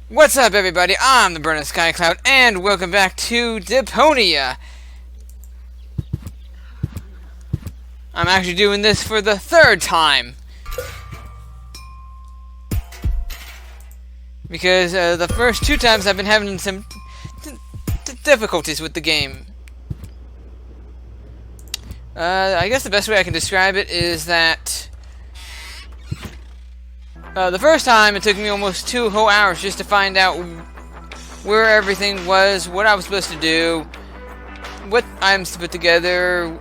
What's up, everybody? I'm the burningskycloud, and welcome back to Deponia. I'm actually doing this for the third time. Because the first two times I've been having some difficulties with the game. I guess the best way I can describe it is that the first time it took me almost 2 whole hours just to find out where everything was, what I was supposed to do, what items to put together,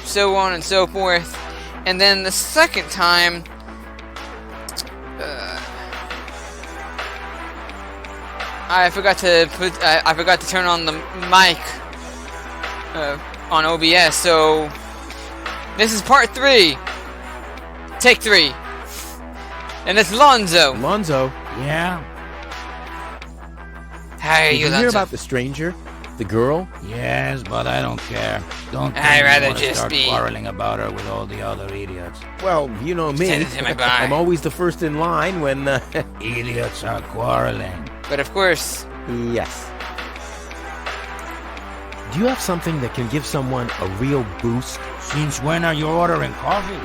so on and so forth. And then the second time, I forgot to turn on the mic on OBS. So this is part 3, take 3. And it's Lonzo. Lonzo? Yeah? How are Did you, you Lonzo? hear about the stranger? The girl? Yes, but I don't care. Don't I'd rather want to just start be quarreling about her with all the other idiots. Well, you know me. Send it to my bar. I'm always the first in line when, Idiots are quarreling. But of course, Yes. Do you have something that can give someone a real boost? Since when are you ordering coffee?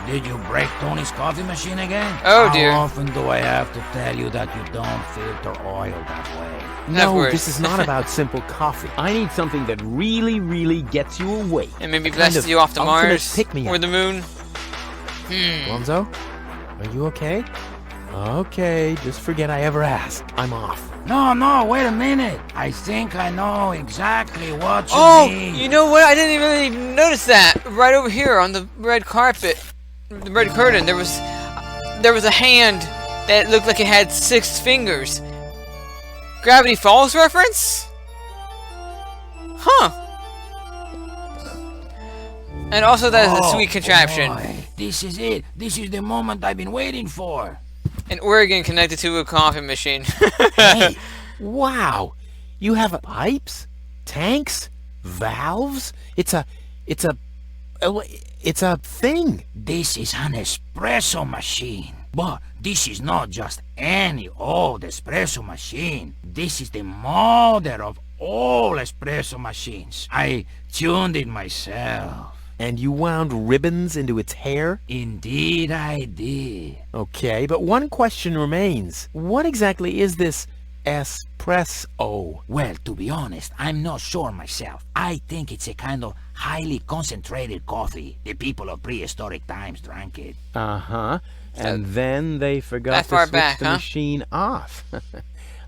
Did you break Tony's coffee machine again? Oh, dear. How often do I have to tell you that you don't filter oil that way? Of No, course. this is not about simple coffee. I need something that really gets you awake. and maybe A kind blast of you off to ultimate Mars pick-me-up. or the moon. Lonzo? Are you okay? Okay, just forget I ever asked. I'm off. No, wait a minute. I think I know exactly what you Oh, need. you know what? I didn't even notice that. Right over here on the red carpet, the red curtain, there was a hand that looked like it had 6 fingers. Gravity Falls reference? Huh. And also that is a sweet contraption. Boy, this is it. This is the moment I've been waiting for. An organ connected to a coffee machine. Hey, wow. You have pipes? Tanks? Valves? It's a thing. This is an espresso machine. But this is not just any old espresso machine. This is the mother of all espresso machines. I tuned it myself. And you wound ribbons into its hair? Indeed I did. Okay, but one question remains. What exactly is this espresso? Well, to be honest, I'm not sure myself. I think it's a kind of highly concentrated coffee. The people of prehistoric times drank it. Uh-huh. And then they forgot that to far switch back, the huh? machine off.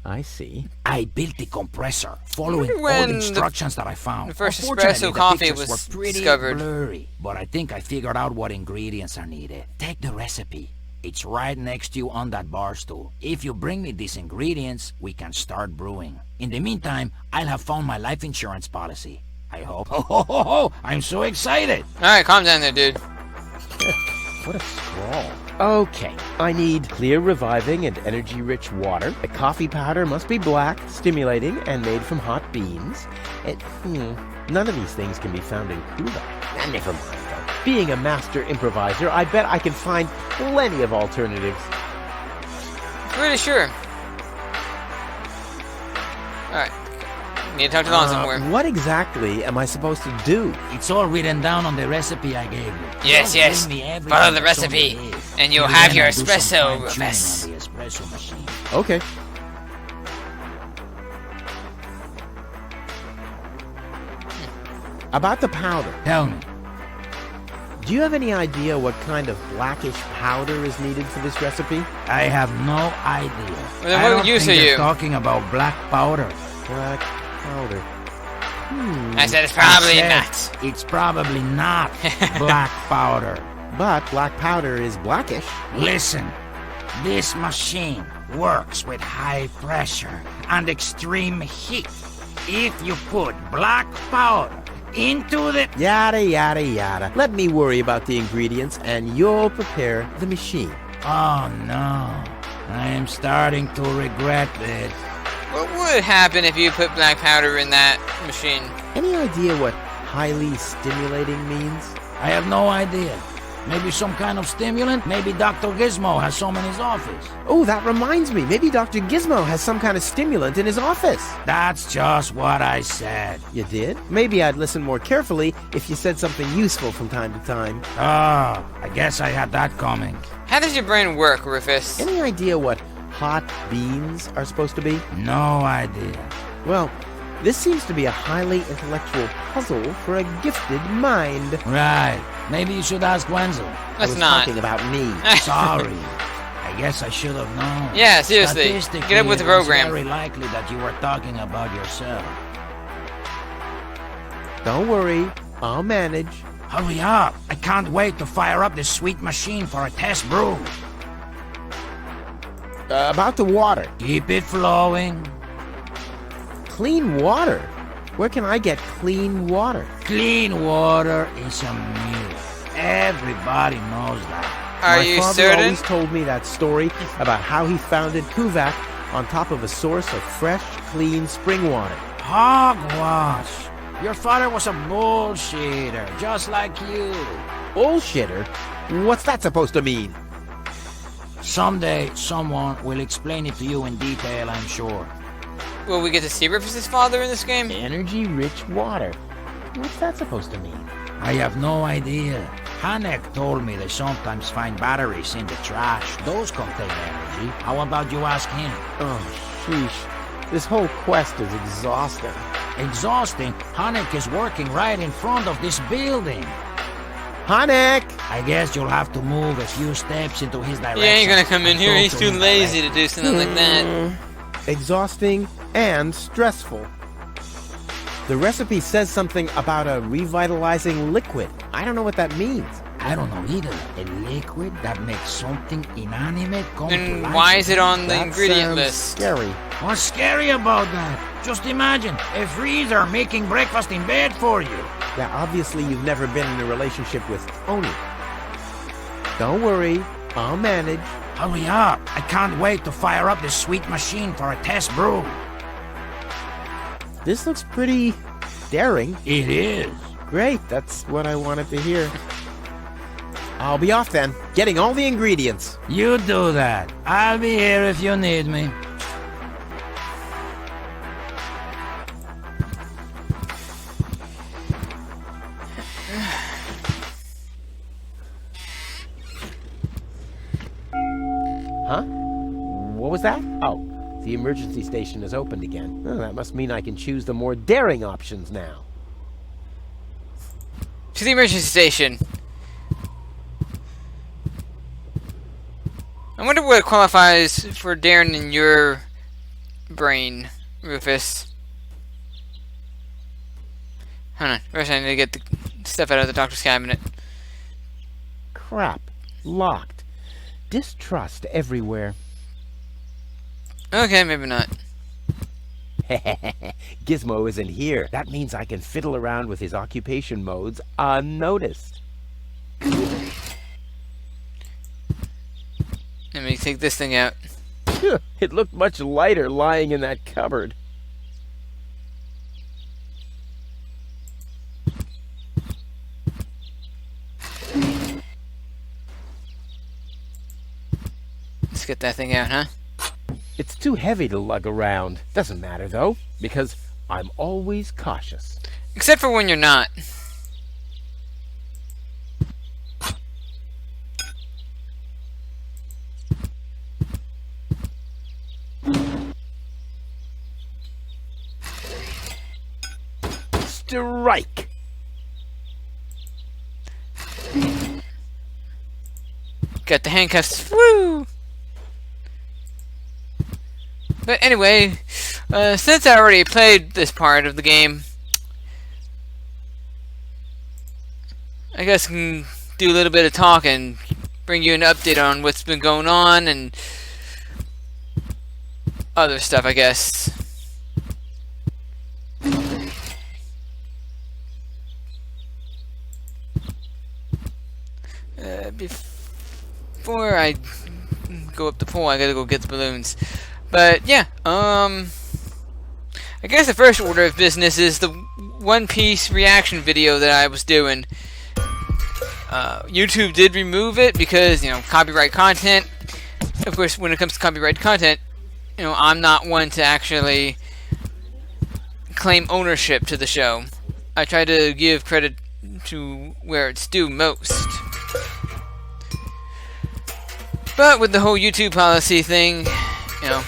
I see. I built the compressor, following wonder all when the the- instructions that I found. the first Unfortunately, espresso the coffee pictures was were pretty discovered. blurry, but I think I figured out what ingredients are needed. Take the recipe. It's right next to you on that bar stool. If you bring me these ingredients, we can start brewing. In the meantime, I'll have found my life insurance policy. I hope. Oh, I'm so excited. Alright, calm down there, dude. What a scrawl. Okay, I need clear, reviving, and energy-rich water. The coffee powder must be black, stimulating, and made from hot beans. None of these things can be found in Cuba. Never mind, though. Being a master improviser, I bet I can find plenty of alternatives. Pretty sure. Alright. Need to talk to Lonzo more. What exactly am I supposed to do? It's all written down on the recipe I gave you. Yes, Just yes. bring me everything Follow the that's on recipe, the list. and you'll Then have your I'll do some espresso fine-tuning mess. on the espresso machine. Okay. About the powder. Tell me. Do you have any idea what kind of blackish powder is needed for this recipe? I have no idea. Well, then I what don't use think are they're you? talking about black powder. Black powder. I said it's probably I not. said It's probably not black powder. But black powder is blackish. Listen, this machine works with high pressure and extreme heat. If you put black powder into the... Yada, yada, yada. Let me worry about the ingredients and you'll prepare the machine. Oh no, I am starting to regret this. What would happen if you put black powder in that machine? Any idea what highly stimulating means? I have no idea. Maybe some kind of stimulant? Maybe Dr. Gizmo has some in his office. Oh, that reminds me. Maybe Dr. Gizmo has some kind of stimulant in his office. That's just what I said. You did? Maybe I'd listen more carefully if you said something useful from time to time. Ah, I guess I had that coming. How does your brain work, Rufus? Any idea what hot beans are supposed to be? No idea. Well, this seems to be a highly intellectual puzzle for a gifted mind. Right. Maybe you should ask Wenzel. I Let's was not. talking about me. Sorry. I guess I should have known. Yeah, seriously. Statistically, Get up with the it was program. very likely that you were talking about yourself. Don't worry, I'll manage. Hurry up. I can't wait to fire up this sweet machine for a test brew. About the water. Keep it flowing. Clean water? Where can I get clean water? Clean water is a myth. Everybody knows that. Are My you father certain? always told me that story about how he founded Kuvak on top of a source of fresh, clean spring water. Hogwash. Your father was a bullshitter, just like you. Bullshitter? What's that supposed to mean? Someday, someone will explain it to you in detail, I'm sure. Will we get to see Rufus's father in this game? Energy-rich water. What's that supposed to mean? I have no idea. Hanek told me they sometimes find batteries in the trash. Those contain energy. How about you ask him? Oh, sheesh. This whole quest is exhausting. Exhausting? Hanek is working right in front of this building. Hanek! I guess you'll have to move a few steps into his direction. He ain't gonna come in and here. go He's to too his lazy direction. to do something like that. Exhausting and stressful. The recipe says something about a revitalizing liquid. I don't know what that means. I don't know either. A liquid that makes something inanimate come to Then life. why is it on the That ingredient sounds list? scary. What's scary about that? Just imagine a freezer making breakfast in bed for you. Yeah, obviously you've never been in a relationship with Oni. Don't worry, I'll manage. Hurry up. I can't wait to fire up this sweet machine for a test brew. This looks pretty daring. It is. Great, that's what I wanted to hear. I'll be off then, getting all the ingredients. You do that. I'll be here if you need me. Huh? What was that? Oh, the emergency station is opened again. Oh, that must mean I can choose the more daring options now. To the emergency station. I wonder what qualifies for daring in your brain, Rufus. Hold on. First I need to get the stuff out of the doctor's cabinet. Crap. Locked. Distrust everywhere. Okay, maybe not. Gizmo isn't here. That means I can fiddle around with his occupation modes unnoticed. Let me take this thing out. It looked much lighter lying in that cupboard. Let's get that thing out, huh? It's too heavy to lug around. Doesn't matter, though, because I'm always cautious. Except for when you're not. Strike! Got the handcuffs. Woo! But anyway, since I already played this part of the game, I guess I can do a little bit of talking, bring you an update on what's been going on and other stuff, I guess. Before I go up the pole, I gotta go get the balloons. But yeah, I guess the first order of business is the One Piece reaction video that I was doing. YouTube did remove it because, you know, copyright content. Of course, when it comes to copyright content, you know, I'm not one to actually claim ownership to the show. I try to give credit to where it's due most. But with the whole YouTube policy thing, you know,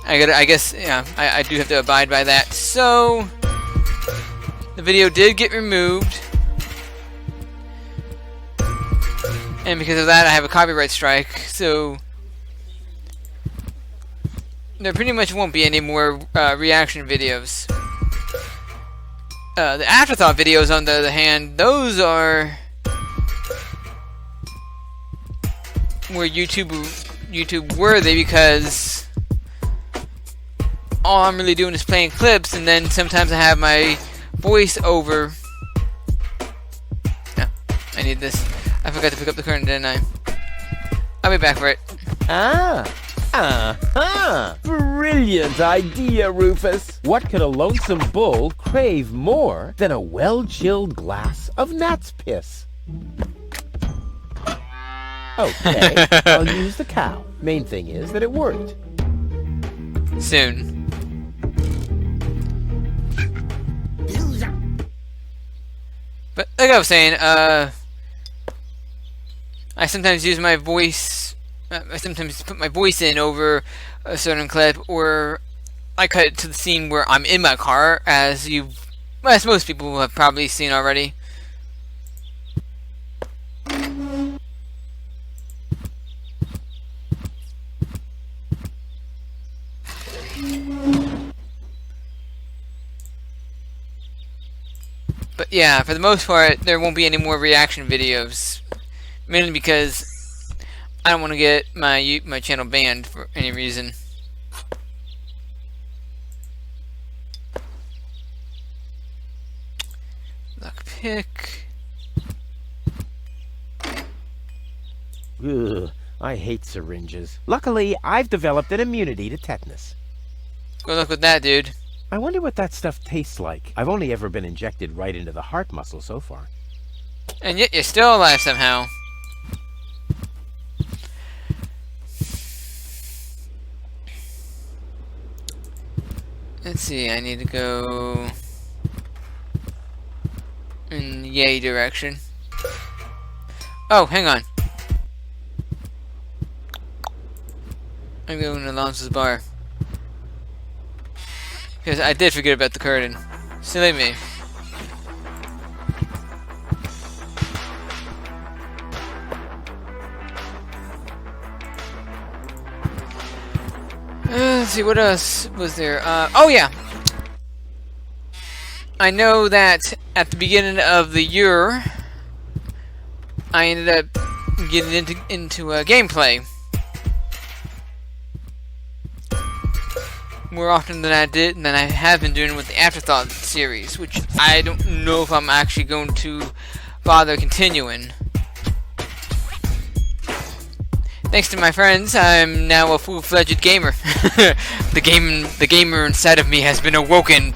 I guess, yeah, I do have to abide by that. So, the video did get removed. And because of that, I have a copyright strike. So, there pretty much won't be any more reaction videos. The afterthought videos, on the other hand, those are more YouTube worthy, because all I'm really doing is playing clips, and then sometimes I have my voice over. No, I need this. I forgot to pick up the curtain, didn't I? I'll be back for it. Brilliant idea, Rufus. What could a lonesome bull crave more than a well-chilled glass of gnat's piss? Okay, I'll use the cow. Main thing is that it worked. Soon. But like I was saying, I sometimes use my voice. I sometimes put my voice in over a certain clip, or I cut it to the scene where I'm in my car, as most people have probably seen already. But yeah, for the most part, there won't be any more reaction videos, mainly because I don't want to get my channel banned for any reason. Lockpick. Ugh, I hate syringes. Luckily, I've developed an immunity to tetanus. Good luck with that, dude. I wonder what that stuff tastes like. I've only ever been injected right into the heart muscle so far. And yet you're still alive somehow. Let's see, I need to go in yay direction. Oh, hang on. I'm going to Alonso's bar. Because I did forget about the curtain. Silly me. Let's see, what else was there? Oh yeah! I know that at the beginning of the year, I ended up getting into gameplay more often than I have been doing with the Afterthought series, which I don't know if I'm actually going to bother continuing. Thanks to my friends, I'm now a full-fledged gamer. The gamer inside of me has been awoken.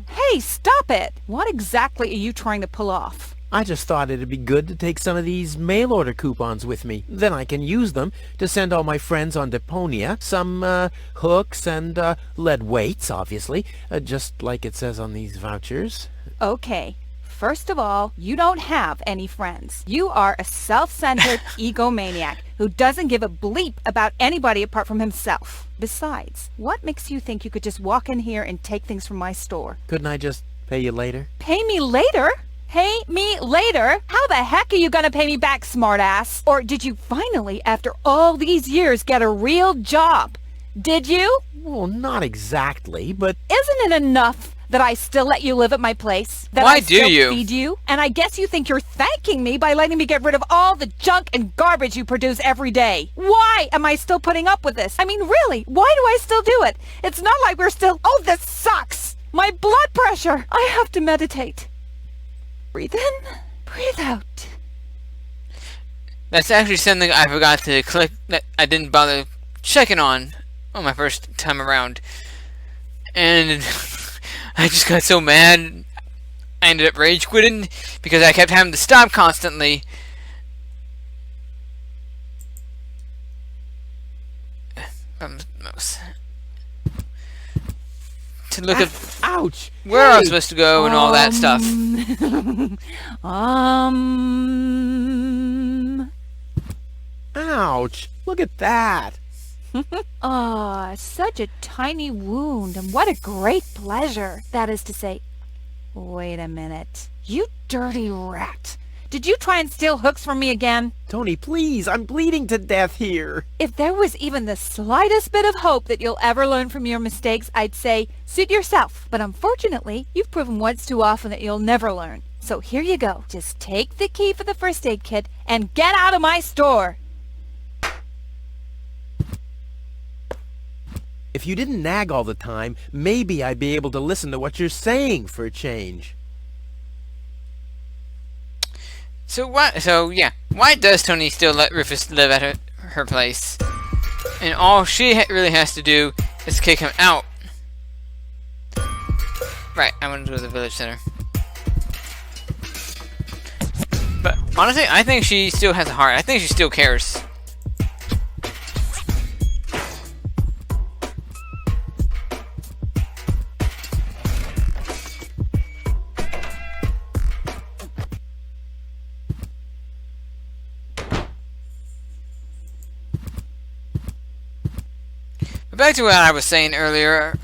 Hey, stop it! What exactly are you trying to pull off? I just thought it'd be good to take some of these mail order coupons with me. Then I can use them to send all my friends on Deponia some hooks and lead weights, obviously, just like it says on these vouchers. Okay. First of all, you don't have any friends. You are a self-centered egomaniac who doesn't give a bleep about anybody apart from himself. Besides, what makes you think you could just walk in here and take things from my store? Couldn't I just pay you later? Pay me later? Pay me later? How the heck are you gonna pay me back, smartass? Or did you finally, after all these years, get a real job? Did you? Well, not exactly, but... Isn't it enough that I still let you live at my place? That Why I do still you? feed you? And I guess you think you're thanking me by letting me get rid of all the junk and garbage you produce every day. Why am I still putting up with this? I mean, really, why do I still do it? It's not like we're still... Oh, this sucks! My blood pressure! I have to meditate. Breathe in, breathe out. That's actually something I forgot to click, that I didn't bother checking on on my first time around. And I just got so mad, I ended up rage quitting because I kept having to stop constantly. To look at Ouch! where I was supposed to go and all that stuff. Ouch! Look at that! Ah, such a tiny wound, and what a great pleasure. That is to say, wait a minute. You dirty rat. Did you try and steal hooks from me again? Tony, please, I'm bleeding to death here. If there was even the slightest bit of hope that you'll ever learn from your mistakes, I'd say, suit yourself. But unfortunately, you've proven once too often that you'll never learn. So here you go. Just take the key for the first aid kit and get out of my store. If you didn't nag all the time, maybe I'd be able to listen to what you're saying for a change. So why does Tony still let Rufus live at her place? And all she really has to do is kick him out. Right, I want to go to the village center. But honestly, I think she still has a heart. I think she still cares. Back to what I was saying earlier,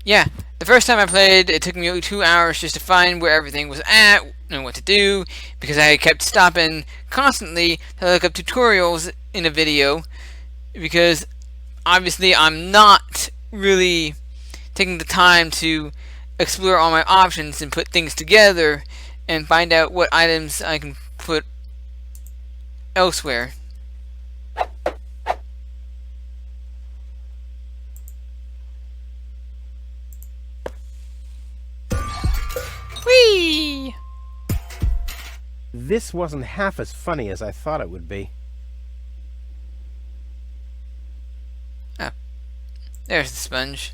yeah, the first time I played, it took me 2 hours just to find where everything was at and what to do, because I kept stopping constantly to look up tutorials in a video, because obviously I'm not really taking the time to explore all my options and put things together and find out what items I can put elsewhere. Whee! This wasn't half as funny as I thought it would be. Oh, there's the sponge.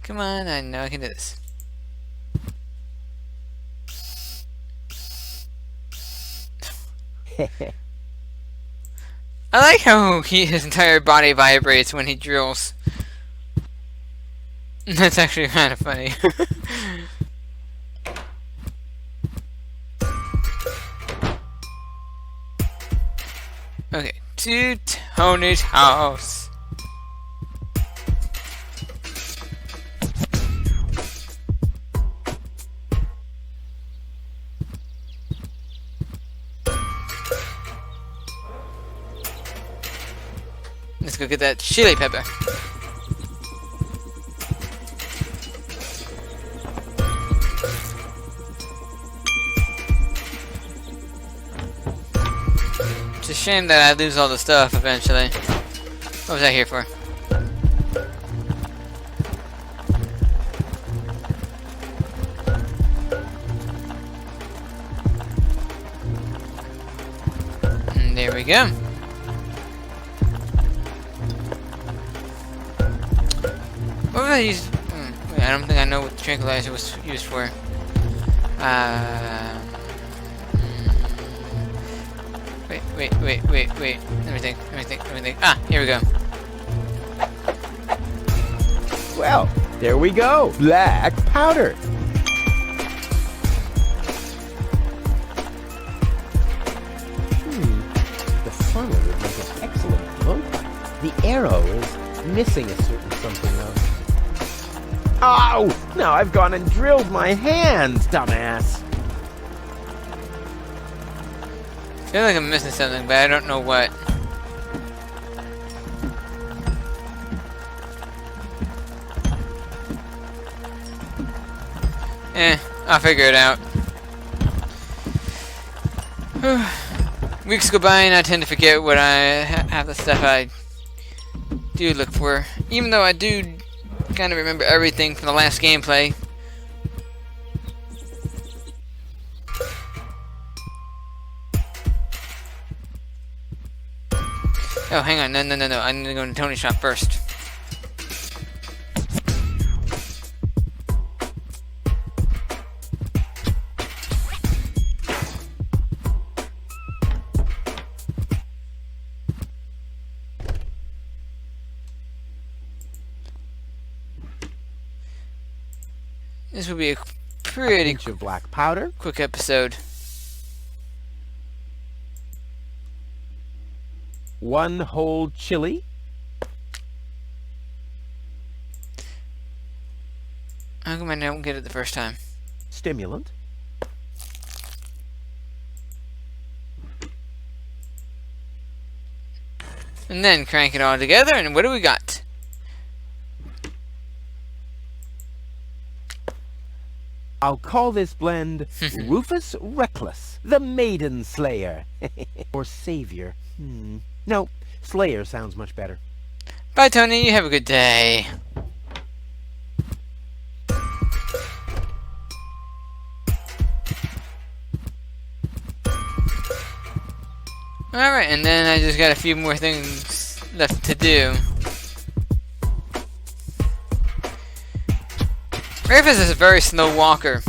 Come on, I know I can do this. I like how his entire body vibrates when he drills. That's actually kind of funny. Okay, to Tony's house. Let's go get that chili pepper. It's a shame that I lose all the stuff eventually. What was I here for? And there we go. What was I used? Wait, I don't think I know what the tranquilizer was used for. Wait. Let me think. Ah, here we go. Well, there we go. Black powder. The funnel would make an excellent blowpipe. The arrow is missing a certain something though. Ow! Now I've gone and drilled my hands, dumbass. I feel like I'm missing something, but I don't know what. I'll figure it out. Weeks go by and I tend to forget what I have the stuff I do look for. Even though I do Kind of remember everything from the last gameplay. Oh, hang on. No. I need to go to Tony's shop first. This will be a pretty Pinch of black powder. quick episode. 1 whole chili. How come I don't get it the first time? Stimulant. And then crank it all together, and what do we got? I'll call this blend Rufus Reckless, the Maiden Slayer. Or Savior. No, Slayer sounds much better. Bye, Tony. You have a good day. Alright, and then I just got a few more things left to do. Rufus is a very slow walker.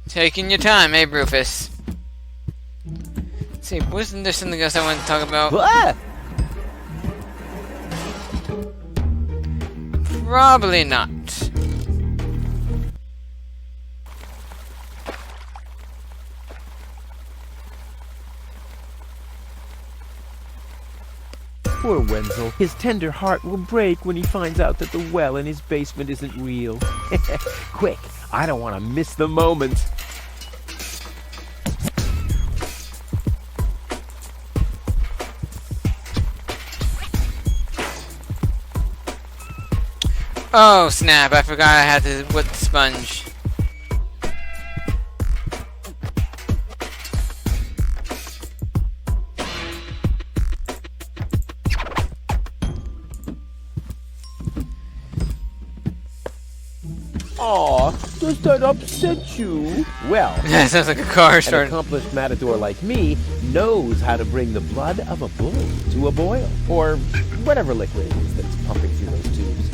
Taking your time, eh, Rufus? Let's see, wasn't there something else I wanted to talk about? Ah! Probably not. Poor Wenzel. His tender heart will break when he finds out that the well in his basement isn't real. Quick, I don't want to miss the moment. Oh snap, I forgot I had to wet the sponge. Aw, does that upset you? Well, That sounds like a car an starting. accomplished matador like me knows how to bring the blood of a bull to a boil. Or whatever liquid it is that's pumping through those tubes.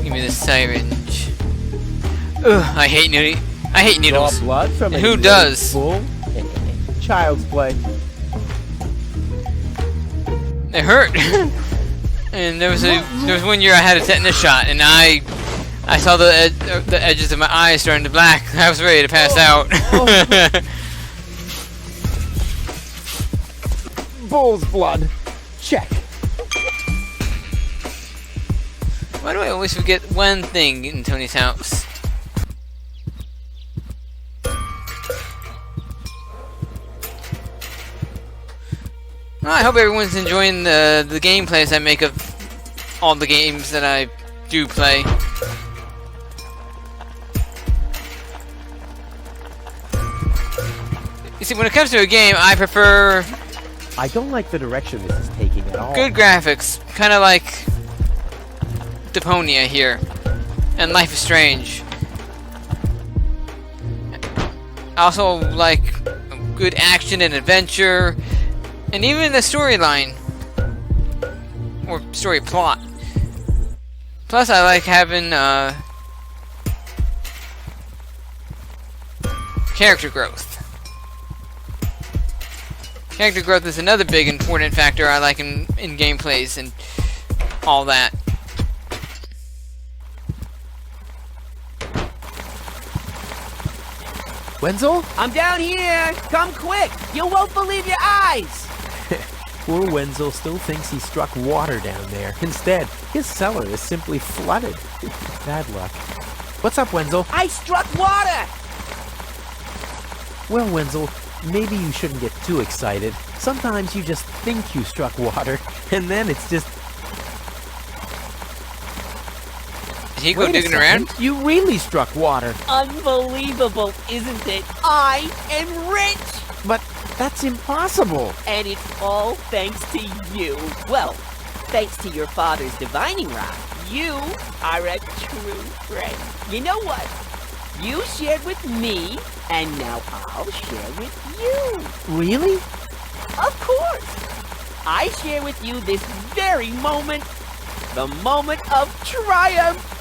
Give me the syringe. Ugh, I hate needles. Draw blood from a Who young does? bull? Child's play. They hurt. And there was 1 year I had a tetanus shot, and I saw the edges of my eyes turn to black. I was ready to pass out. Bull's blood. Check. Why do I always forget one thing in Tony's house? Well, I hope everyone's enjoying the gameplays I make of all the games that I do play. You see, when it comes to a game, I prefer I don't like the direction this is taking at all. good graphics, kind of like Deponia here, and Life is Strange. I also like good action and adventure, and even the storyline, or story plot. Plus, I like having character growth. Character growth is another big important factor I like in gameplays and all that. Wenzel? I'm down here! Come quick! You won't believe your eyes! Poor Wenzel still thinks he struck water down there. Instead, his cellar is simply flooded. Bad luck. What's up, Wenzel? I struck water! Well, Wenzel, maybe you shouldn't get too excited. Sometimes you just think you struck water, and then it's just... Did he go Wait a digging second. around? You really struck water. Unbelievable, isn't it? I am rich! But that's impossible. And it's all thanks to you. Well, thanks to your father's divining rod. You are a true friend. You know what? You shared with me, and now I'll share with you. Really? Of course. I share with you this very moment. The moment of triumph.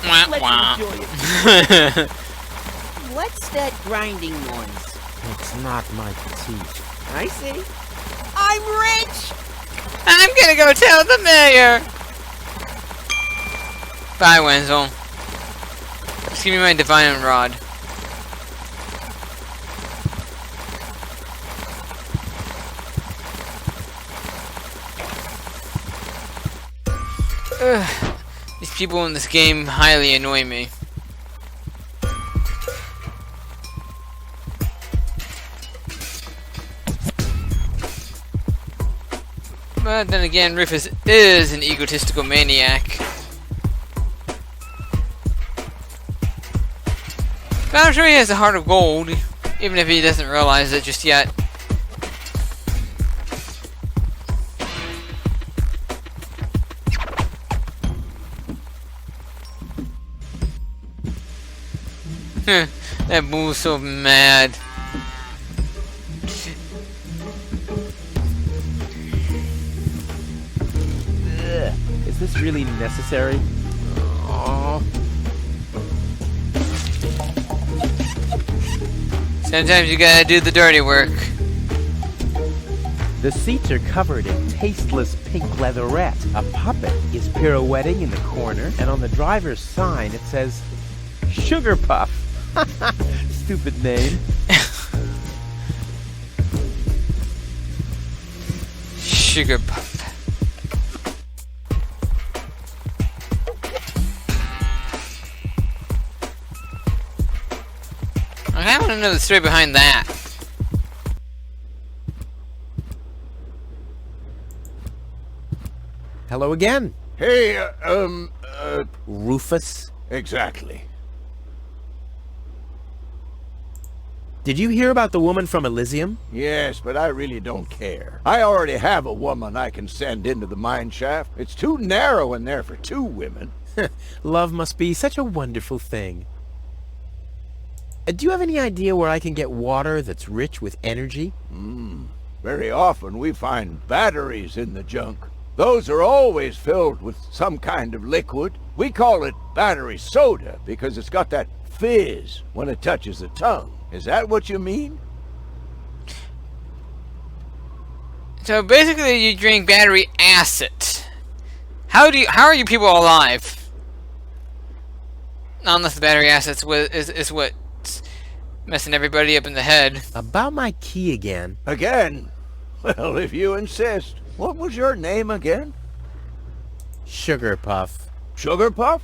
Wah, Let's wah. enjoy it. What's that grinding noise? It's not my teeth. I see. I'm rich! I'm gonna go tell the mayor! Bye, Wenzel. Just give me my divine rod. Ugh. These people in this game highly annoy me. But then again, Rufus is an egotistical maniac. But I'm sure he has a heart of gold, even if he doesn't realize it just yet. That bull's so mad. Is this really necessary? Oh. Sometimes you gotta do the dirty work. The seats are covered in tasteless pink leatherette. A puppet is pirouetting in the corner, and on the driver's sign it says, Sugar Puff. Stupid name. Sugar Puff. I want to know the story behind that. Hello again. Hey, Rufus. exactly. Did you hear about the woman from Elysium? Yes, but I really don't care. I already have a woman I can send into the mine shaft. It's too narrow in there for two women. Love must be such a wonderful thing. Do you have any idea where I can get water that's rich with energy? Very often we find batteries in the junk. Those are always filled with some kind of liquid. We call it battery soda because it's got that fizz when it touches the tongue. Is that what you mean? So basically, you drink battery acid. How are you people alive? Unless the battery acid is what's messing everybody up in the head. About my key again. Again? Well, if you insist. What was your name again? Sugar Puff. Sugar Puff?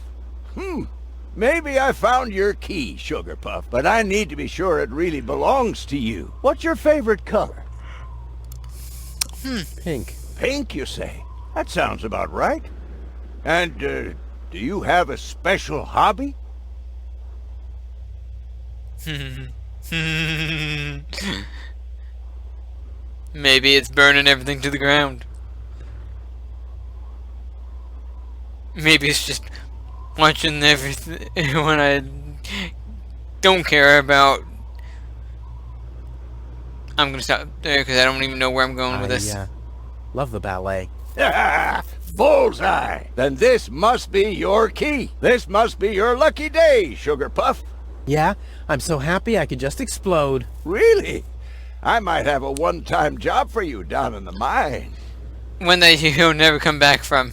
Maybe I found your key, Sugar Puff, but I need to be sure it really belongs to you. What's your favorite color? Pink. Pink, you say? That sounds about right. And, do you have a special hobby? Maybe it's burning everything to the ground. Maybe it's just watching everything when I don't care about. I'm gonna stop there because I don't even know where I'm going with this. Love the ballet. Bullseye! Then this must be your key. This must be your lucky day, Sugar Puff. Yeah, I'm so happy I could just explode. Really? I might have a one-time job for you down in the mine. One that you'll never come back from.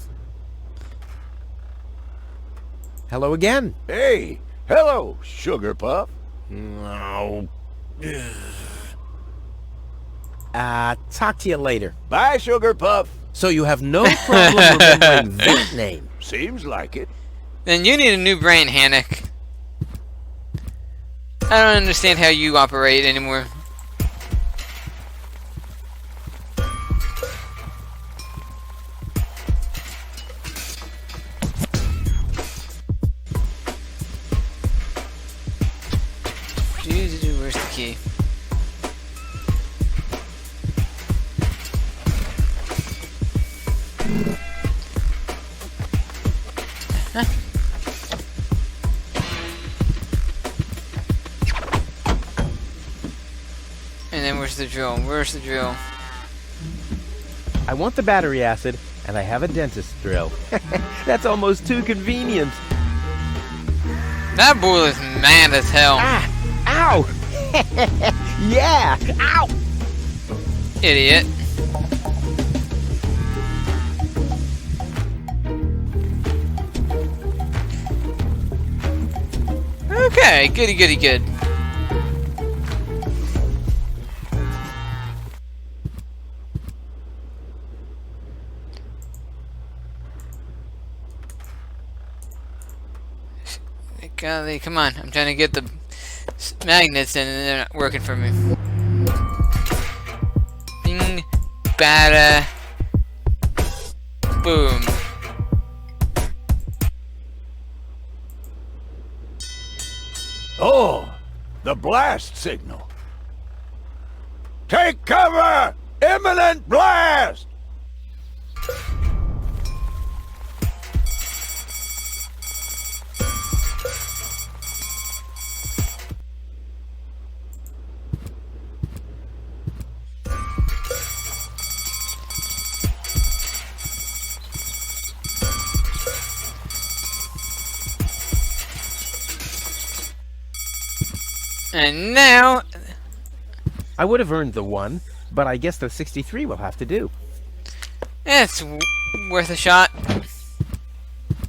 Hello again. Hey, hello, Sugar Puff. No. Talk to you later. Bye, Sugar Puff. So you have no problem remembering that name. Seems like it. Then you need a new brain, Hannock. I don't understand how you operate anymore. And then where's the drill? Where's the drill? I want the battery acid, and I have a dentist drill. That's almost too convenient. That boy is mad as hell. Ah! Ow! Yeah! Ow! Idiot. Okay, goody goody good. Golly, come on. I'm trying to get the magnets in and they're not working for me. Bing, bada, boom. Oh, the blast signal. Take cover! Imminent blast! And now, I would have earned the 1, but I guess the 63 will have to do. it's worth a shot.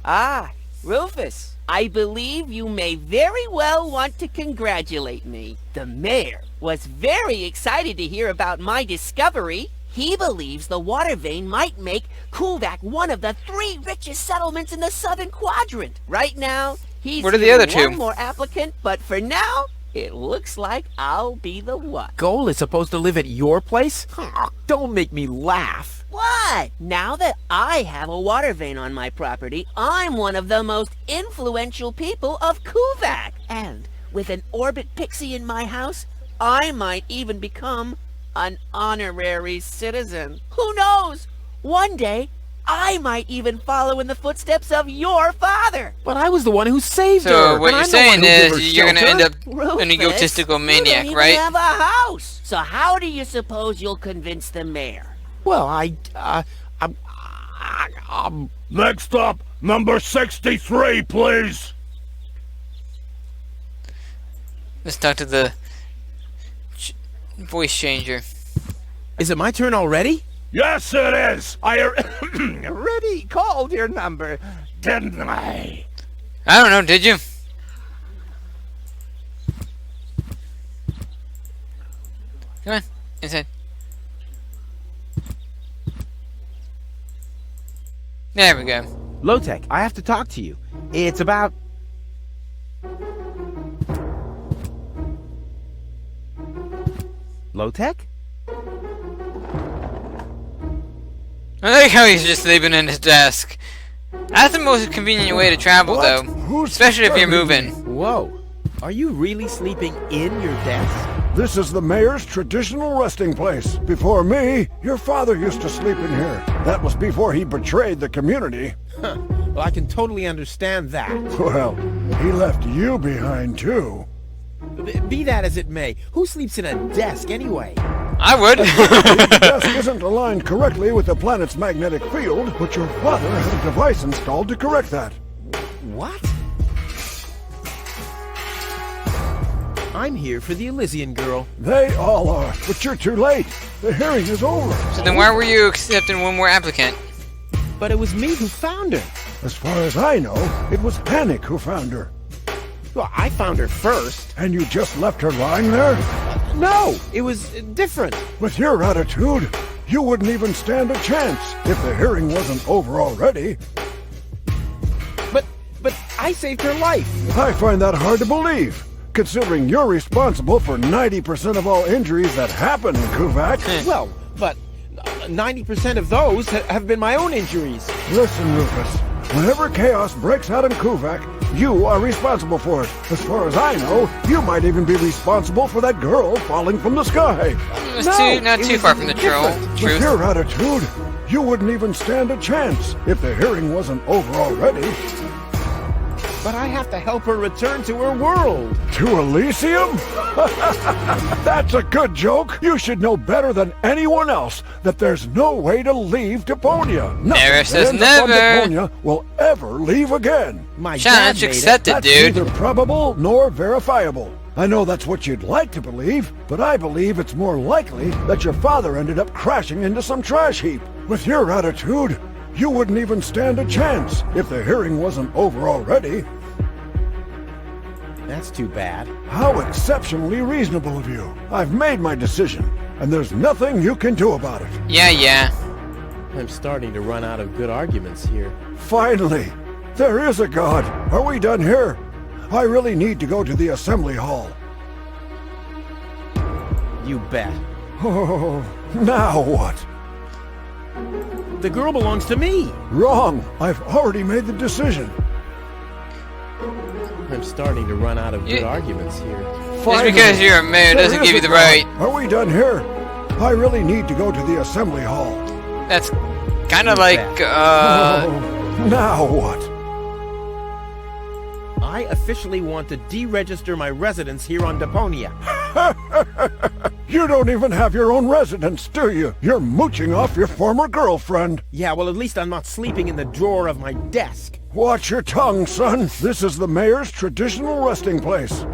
Ah, Rufus, I believe you may very well want to congratulate me. The mayor was very excited to hear about my discovery. He believes the water vein might make Kuvak one of the 3 richest settlements in the southern quadrant. Right now, he's What are the other hearing 2? one more applicant, but for now, it looks like I'll be the one. Goal is supposed to live at your place? Don't make me laugh. What? Now that I have a water vein on my property, I'm one of the most influential people of Kuvak. And with an orbit pixie in my house, I might even become an honorary citizen. Who knows? One day, I might even follow in the footsteps of your father. But I was the one who saved her. So what and you're I'm the saying one who gave her is you're gonna shelter. end up Rufus, an egotistical you maniac, don't even right? have a house. So how do you suppose you'll convince the mayor? Well, Next up, number 63, please. Let's talk to the voice changer. Is it my turn already? Yes, it is. I already called your number, didn't I? I don't know, did you? Come on, inside. There we go. Low-Tech, I have to talk to you. It's about... Low-Tech? I like how he's just sleeping in his desk. That's the most convenient way to travel, though. Especially if you're moving. Whoa. Are you really sleeping in your desk? This is the mayor's traditional resting place. Before me, your father used to sleep in here. That was before he betrayed the community. Huh. Well, I can totally understand that. Well, he left you behind, too. Be that as it may, who sleeps in a desk anyway? I would. The desk isn't aligned correctly with the planet's magnetic field, but your father had a device installed to correct that. What? I'm here for the Elysian girl. They all are, but you're too late. The hearing is over. So then why were you accepting one more applicant? But it was me who found her. As far as I know, it was Panic who found her. Well, I found her first. And you just left her lying there? No, it was different. With your attitude, you wouldn't even stand a chance if the hearing wasn't over already. But I saved her life. I find that hard to believe, considering you're responsible for 90% of all injuries that happen in Kuvak. Well, but 90% of those have been my own injuries. Listen, Rufus, whenever chaos breaks out in Kuvak, you are responsible for it. As far as I know, you might even be responsible for that girl falling from the sky. It's No, not it too was far from the different. With truth. your attitude, you wouldn't even stand a chance if the hearing wasn't over already. But I have to help her return to her world. To Elysium? That's a good joke. You should know better than anyone else that there's no way to leave Deponia. Nothing Never that says ends up on never. Deponia will ever leave again. My Challenge dad made accepted, That's dude. neither probable nor verifiable. I know that's what you'd like to believe, but I believe it's more likely that your father ended up crashing into some trash heap. With your attitude, you wouldn't even stand a chance if the hearing wasn't over already. That's too bad. How exceptionally reasonable of you. I've made my decision, and there's nothing you can do about it. Yeah. I'm starting to run out of good arguments here. Finally, there is a God. Are we done here? I really need to go to the assembly hall. You bet. Oh, now what? The girl belongs to me. Wrong. I've already made the decision. I'm starting to run out of good Yeah. arguments here. Just because you're a mayor There doesn't is give you a the God. right. Are we done here? I really need to go to the assembly hall. That's kind of like, Oh, now what? I officially want to deregister my residence here on Deponia. You don't even have your own residence, do you? You're mooching off your former girlfriend. Yeah, well, at least I'm not sleeping in the drawer of my desk. Watch your tongue, son. This is the mayor's traditional resting place.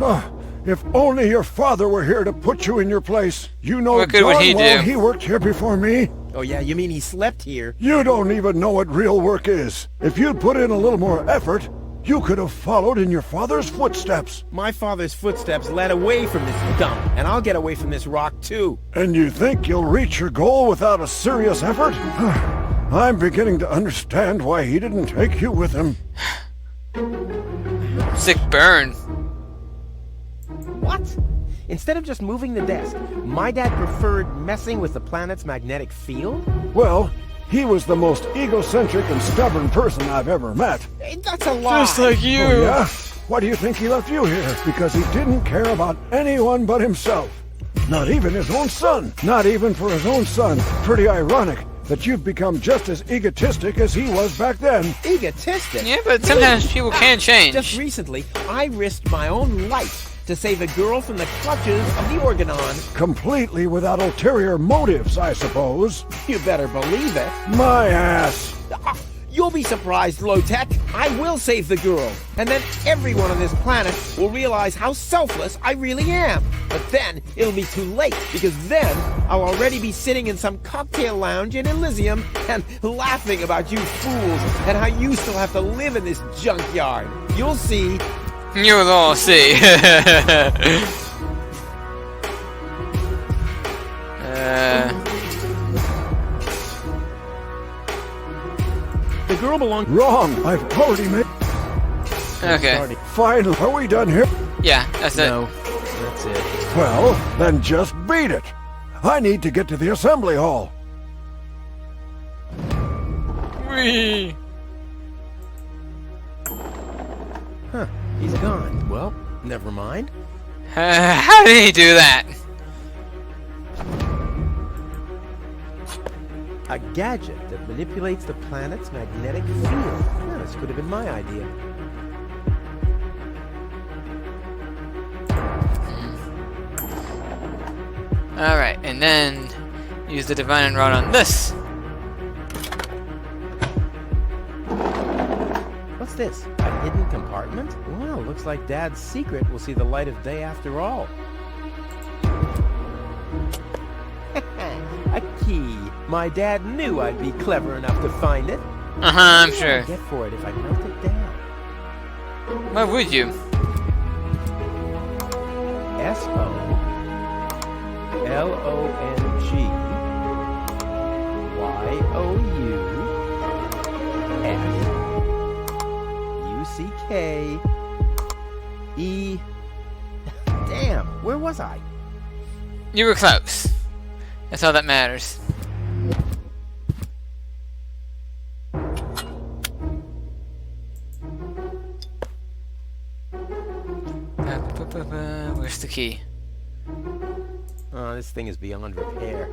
If only your father were here to put you in your place. You know What good would darn he well do? he worked here before me. Oh yeah, you mean he slept here? You don't even know what real work is. If you'd put in a little more effort, you could have followed in your father's footsteps. My father's footsteps led away from this dump, and I'll get away from this rock too. And you think you'll reach your goal without a serious effort? I'm beginning to understand why he didn't take you with him. sick burn. What? Instead of just moving the desk, my dad preferred messing with the planet's magnetic field? Well, he was the most egocentric and stubborn person I've ever met. That's a lie. Just like you. Oh, yeah? Why do you think he left you here? Because he didn't care about anyone but himself. Not even his own son. Not even for his own son. Pretty ironic that you've become just as egotistic as he was back then. Egotistic? Yeah, but sometimes people can change. Just recently, I risked my own life to save a girl from the clutches of the Organon. Completely without ulterior motives, I suppose. You better believe it. My ass. You'll be surprised, Low-Tech. I will save the girl. And then everyone on this planet will realize how selfless I really am. But then it'll be too late, because then I'll already be sitting in some cocktail lounge in Elysium and laughing about you fools and how you still have to live in this junkyard. You'll see. You'll all see. The girl belongs... Wrong. I've already made... Okay. Finally, are we done here? Yeah, that's it. No, that's it. Well, then just beat it. I need to get to the assembly hall. Whee! Huh, he's gone. Well, never mind. How did he do that? A gadget that manipulates the planet's magnetic field. Yeah, this could have been my idea. Alright, and then use the divine rod on this. What's this? A hidden compartment? Well, looks like Dad's secret will see the light of day after all. A key. My dad knew I'd be clever enough to find it. I'm What would sure. I get for it if I melt it down? Why would you? SOLONGYOUSE. Damn, where was I? You were close. That's all that matters. Where's the key? Oh, this thing is beyond repair.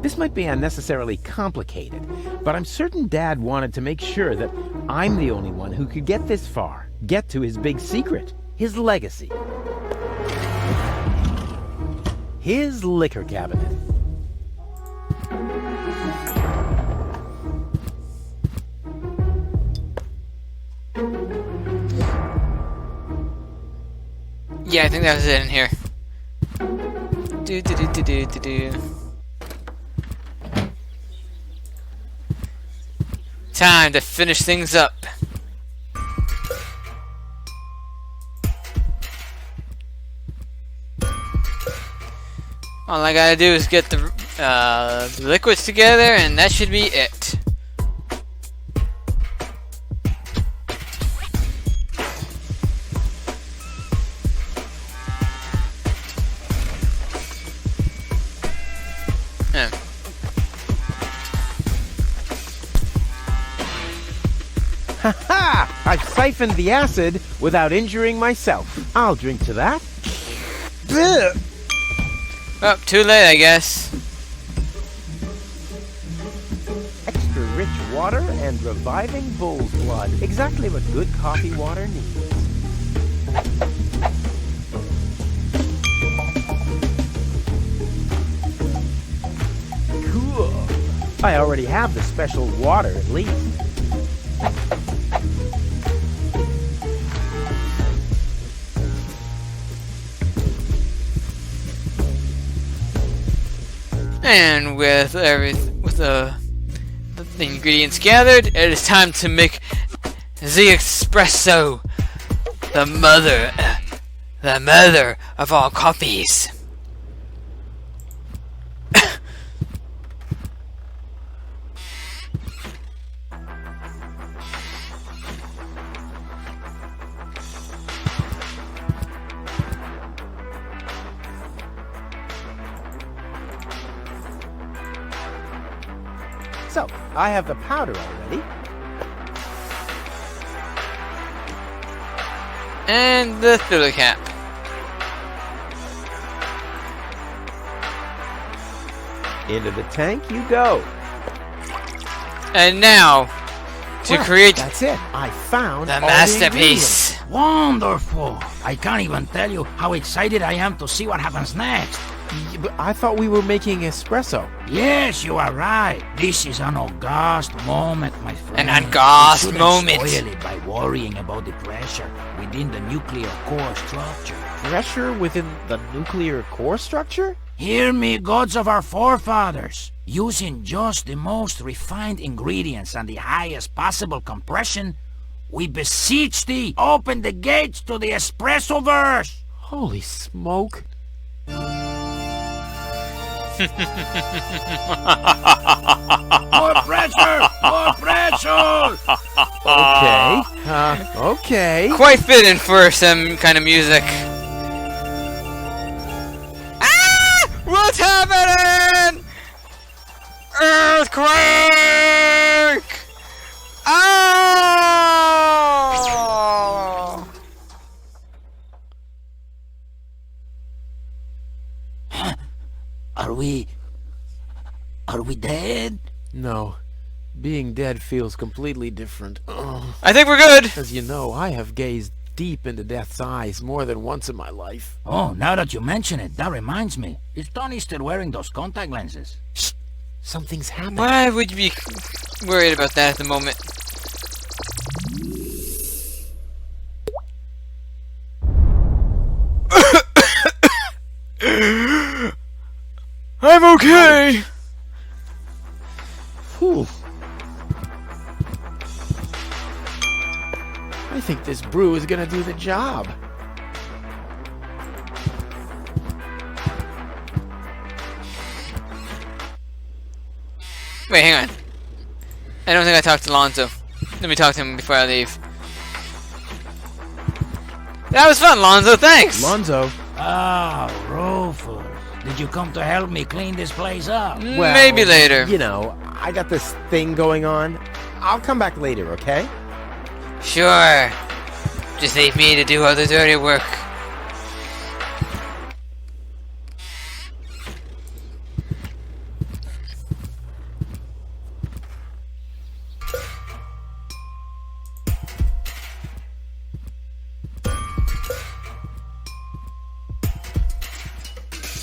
This might be unnecessarily complicated, but I'm certain Dad wanted to make sure that I'm the only one who could get this far. get to his big secret, his legacy. His liquor cabinet. Yeah, I think that was it in here. Do do do do do do do. Time to finish things up. All I gotta do is get the liquids together, and that should be it. Ha! I've siphoned the acid without injuring myself. I'll drink to that. Blech. Oh, too late, I guess. Extra rich water and reviving bull's blood. Exactly what good coffee water needs. Cool. I already have the special water at least. And with the ingredients gathered, it is time to make the espresso, the mother of all coffees. So, I have the powder already. And the filler cap. Into the tank you go. And now, to Well, create that's it. I found the all masterpiece. Wonderful! I can't even tell you how excited I am to see what happens next. Yeah, but I thought we were making espresso. Yes, you are right. This is an august moment, my friend. An august We shouldn't moment. spoil it by worrying about the pressure within the nuclear core structure. Pressure within the nuclear core structure? Hear me, gods of our forefathers. Using just the most refined ingredients and the highest possible compression, we beseech thee, open the gates to the espressoverse. Holy smoke. More pressure! More pressure! Okay. Quite fitting for some kind of music. Ah! What's happening? Earthquake! Oh! Are we dead? No. Being dead feels completely different. I think we're good. As you know, I have gazed deep into death's eyes more than once in my life. Oh, now that you mention it, that reminds me. Is Tony still wearing those contact lenses? Shh! Something's happening. Why would you be worried about that at the moment? I'm okay. Whew. I think this brew is gonna do the job. Wait, hang on. I don't think I talked to Lonzo. Let me talk to him before I leave. That was fun, Lonzo. Thanks. Lonzo. Ah, Rufus. Did you come to help me clean this place up? Well, Maybe later. You know, I got this thing going on. I'll come back later, okay? Sure. Just leave me to do all the dirty work.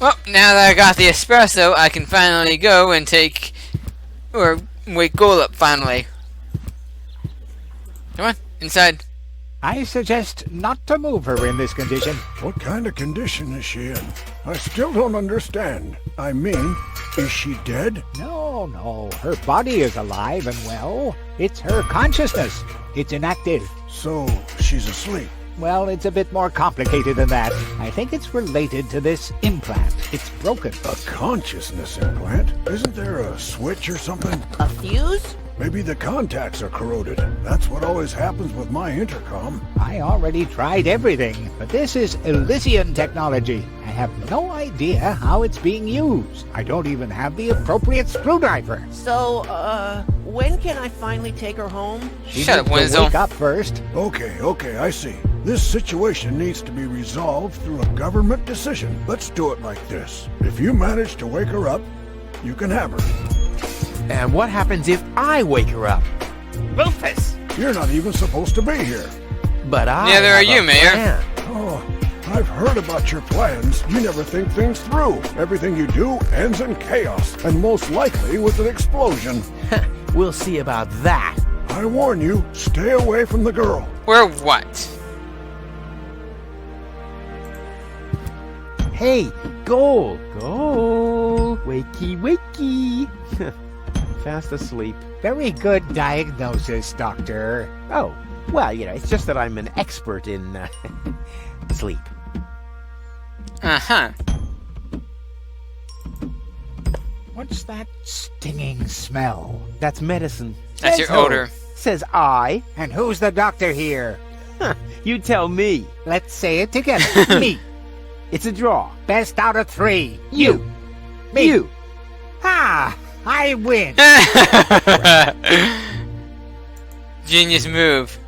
Well, now that I got the espresso, I can finally go and wake Goal up finally. Come on, inside. I suggest not to move her in this condition. What kind of condition is she in? I still don't understand. I mean, is she dead? No. Her body is alive and well. It's her consciousness. It's inactive. So, she's asleep. Well, it's a bit more complicated than that. I think it's related to this implant. It's broken. A consciousness implant? Isn't there a switch or something? A fuse? Maybe the contacts are corroded. That's what always happens with my intercom. I already tried everything, but this is Elysian technology. I have no idea how it's being used. I don't even have the appropriate screwdriver. So, when can I finally take her home? She Shut up, needs to Wenzel. wake up first. Okay, I see. This situation needs to be resolved through a government decision. Let's do it like this. If you manage to wake her up, you can have her. And what happens if I wake her up? Rufus! You're not even supposed to be here. But I Neither are have a you, Mayor. plan. Oh, I've heard about your plans. You never think things through. Everything you do ends in chaos, and most likely with an explosion. We'll see about that. I warn you, stay away from the girl. Where what? Hey, Goal! Wakey, wakey! Fast asleep. Very good diagnosis, Doctor. Oh, well, it's just that I'm an expert in sleep. Uh-huh. What's that stinging smell? That's medicine. That's Says your who? odor. Says I. And who's the doctor here? You tell me. Let's say it together. Me. It's a draw. Best out of 3. You. Me. You. Ha! I win. Genius move.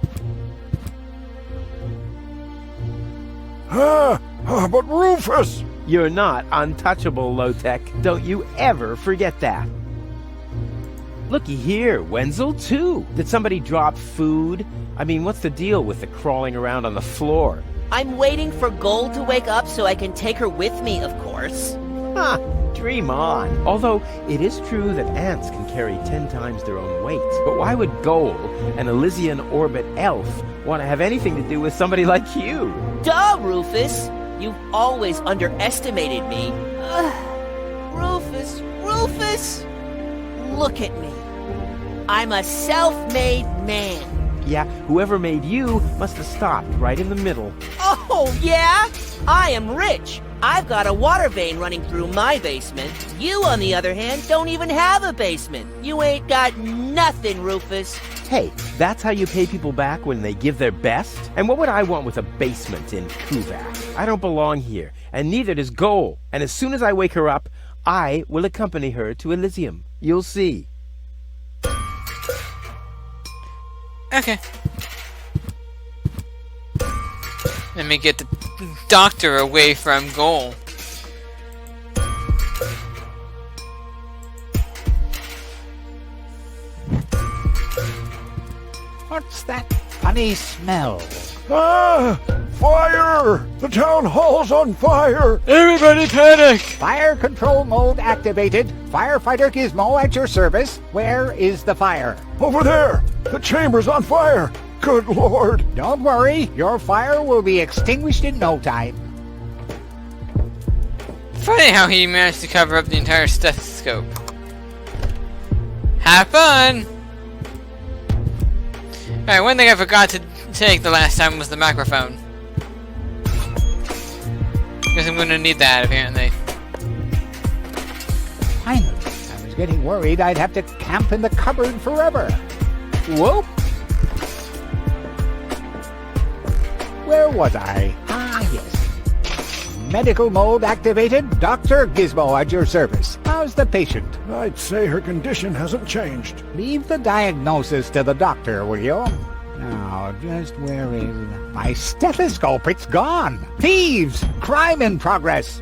But Rufus! You're not untouchable, Low-Tech. Don't you ever forget that. Looky here, Wenzel, too. Did somebody drop food? I mean, what's the deal with the crawling around on the floor? I'm waiting for Gold to wake up so I can take her with me, of course. Ha! Dream on. Although, it is true that ants can carry 10 times their own weight. But why would Goal, an Elysian orbit elf, want to have anything to do with somebody like you? Duh, Rufus! You've always underestimated me. Rufus! Look at me. I'm a self-made man. Yeah, whoever made you must have stopped right in the middle. Oh, yeah? I am rich. I've got a water vein running through my basement. You, on the other hand, don't even have a basement. You ain't got nothing, Rufus. Hey, that's how you pay people back when they give their best? And what would I want with a basement in Kuvak? I don't belong here, and neither does Goal. And as soon as I wake her up, I will accompany her to Elysium. You'll see. Okay. Let me get the doctor away from Goal. What's that funny smell? Fire! The town hall's on fire! Everybody panic! Fire control mode activated. Firefighter Gizmo at your service. Where is the fire? Over there! The chamber's on fire! Good Lord! Don't worry, your fire will be extinguished in no time. Funny how he managed to cover up the entire stethoscope. Have fun! Alright, one thing I forgot to take the last time was the microphone. Guess I'm gonna need that, apparently. Finally, I was getting worried I'd have to camp in the cupboard forever. Whoop! Where was I? Ah, yes. Medical mode activated. Dr. Gizmo at your service. How's the patient? I'd say her condition hasn't changed. Leave the diagnosis to the doctor, will you? Now, just where is... My stethoscope, it's gone! Thieves! Crime in progress!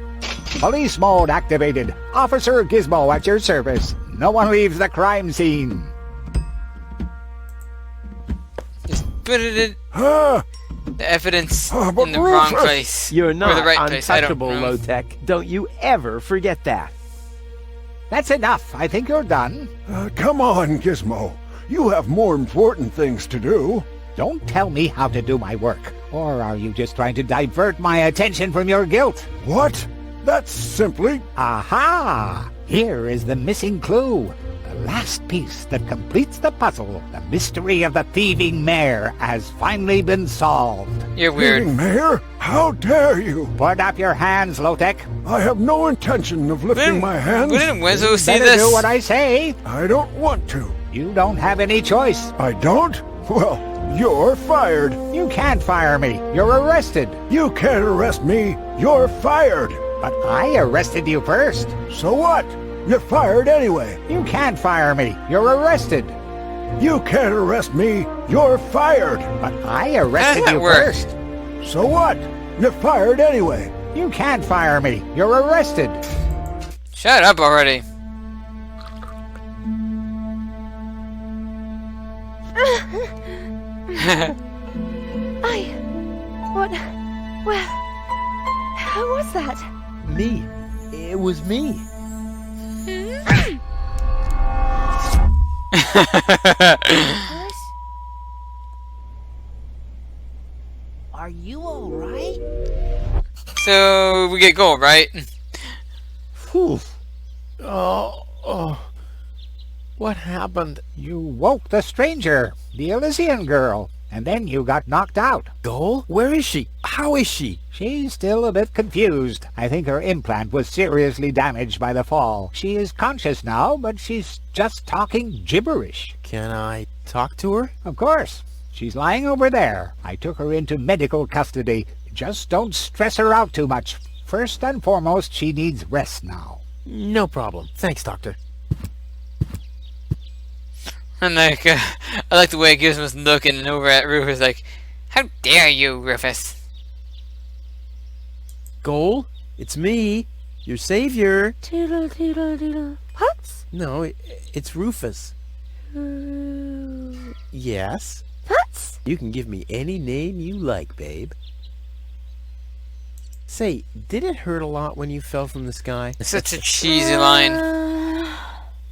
Police mode activated. Officer Gizmo at your service. No one leaves the crime scene. Just put it in. The evidence But in the wrong Rufus, place. You're Or not the right place. I don't untouchable, know. low-tech. Don't you ever forget that. That's enough. I think you're done. Come on, Gizmo. You have more important things to do. Don't tell me how to do my work. Or are you just trying to divert my attention from your guilt? What? That's simply... Aha! Here is the missing clue. The last piece that completes the puzzle. The mystery of the thieving mare has finally been solved. You're weird. Thieving Mayor? How dare you? Put up your hands, Lotek. I have no intention of lifting my hands. Wouldn't Wenzel see Better this? do what I say. I don't want to. You don't have any choice. I don't? Well, you're fired. You can't fire me. You're arrested. You can't arrest me. You're fired. But I arrested you first. So what? You're fired anyway. You can't fire me. You're arrested. You can't arrest me. You're fired. But I arrested How does that you work? first. So what? You're fired anyway. You can't fire me. You're arrested. Shut up already. Who was that? Me. It was me. Are you alright? So we get gold, right? Whew. Oh. What happened? You woke the stranger, the Elysian girl, and then you got knocked out. Goal? Where is she? How is she? She's still a bit confused. I think her implant was seriously damaged by the fall. She is conscious now, but she's just talking gibberish. Can I talk to her? Of course. She's lying over there. I took her into medical custody. Just don't stress her out too much. First and foremost, she needs rest now. No problem. Thanks, Doctor. And like, I like the way Gizmo's looking over at Rufus like, how dare you, Rufus? Goal? It's me, your savior. Toodle, toodle, doodle. Putz? No, it's Rufus. Yes? Putz? You can give me any name you like, babe. Say, did it hurt a lot when you fell from the sky? Such a cheesy line.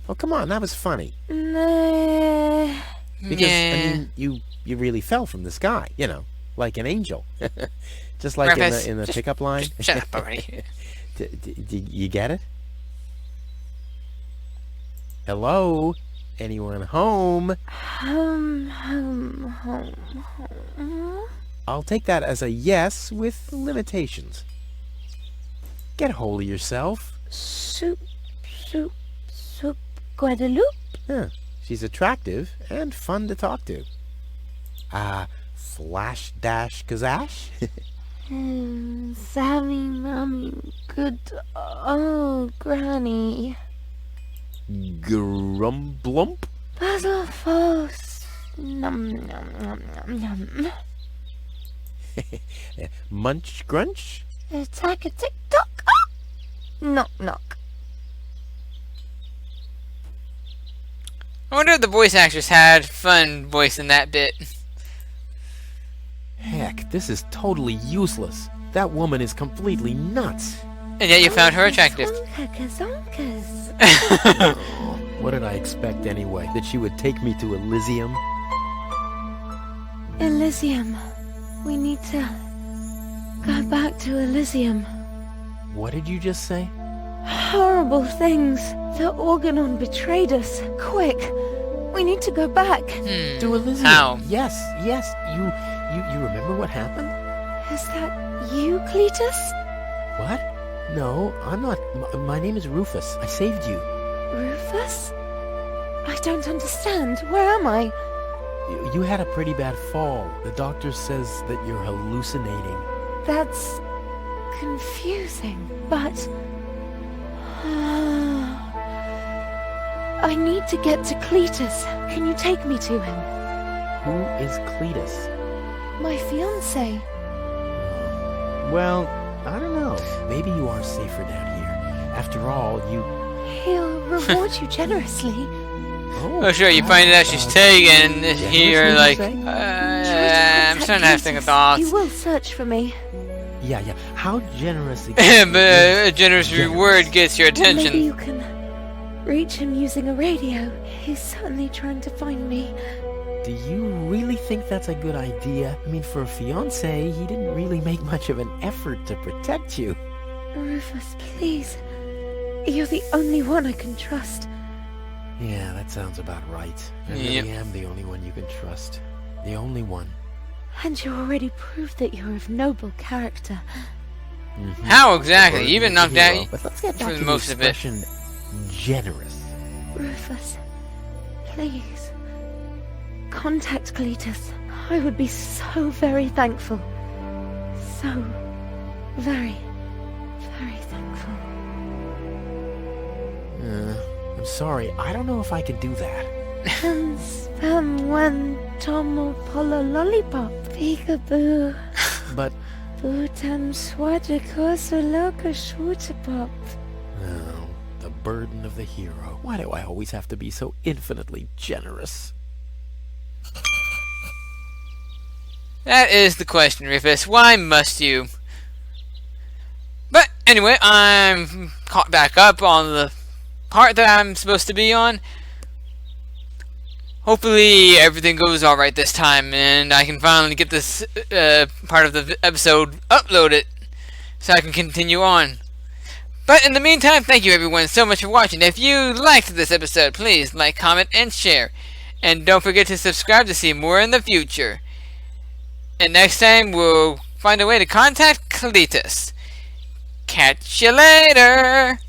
Oh, come on, that was funny. Nah. Because, Yeah. I mean, you really fell from the sky, you know, like an angel. Just like Rufus, in the just- pickup line. Shut up already. Did you get it? Hello? Anyone home? Home. I'll take that as a yes with limitations. Get a hold of yourself. Soup, Guadeloupe? Huh. She's attractive and fun to talk to. Flash dash kazash? Sammy, Mommy, good, Granny. Grumblump? Puzzle false. Num, num, num, num, num. Munch grunch? Attack a tick-tock. Ah! Knock, knock. I wonder if the voice actress had fun voicing that bit. Heck, this is totally useless. That woman is completely nuts. And yet you found her attractive. Zonkas. Oh, what did I expect anyway? That she would take me to Elysium? Elysium. We need to go back to Elysium. What did you just say? Horrible things. The Organon betrayed us. Quick. We need to go back. To Elysium? How? Yes. You remember what happened? Is that you, Cletus? What? No, I'm not. My name is Rufus. I saved you. Rufus? I don't understand. Where am I? You had a pretty bad fall. The doctor says that you're hallucinating. That's confusing, but I need to get to Cletus. Can you take me to him? Who is Cletus? My fiancé. Well, I don't know. Maybe you are safer down here. After all, you... He'll reward you generously. Oh, sure, you find out she's taken, and you're like, Try I'm to starting to have protect second Cletus. thoughts. You will search for me. Yeah. How generously... But a generous reward gets your Well, maybe attention. you can reach him using a radio. He's certainly trying to find me. Do you really think that's a good idea? I mean, for a fiancé, he didn't really make much of an effort to protect you. Rufus, please. You're the only one I can trust. Yeah, that sounds about right. I really am the only one you can trust. The only one. And you already proved that you're of noble character. How exactly? You even knocked out But let's get back for to most the of it. expression generous. Rufus, please. Contact Cletus. I would be so very thankful. So very, very thankful. I'm sorry, I don't know if I can do that. And spam one tomo polo lollipop. Peekaboo. But, Bootam swajako soloka shootapop. oh, the burden of the hero. Why do I always have to be so infinitely generous? That is the question, Rufus. Why must you? But anyway, I'm caught back up on the part that I'm supposed to be on. Hopefully everything goes alright this time, and I can finally get this part of the episode uploaded so I can continue on. But in the meantime, thank you everyone so much for watching. If you liked this episode, please like, comment, and share. And don't forget to subscribe to see more in the future. And next time, we'll find a way to contact Cletus. Catch you later!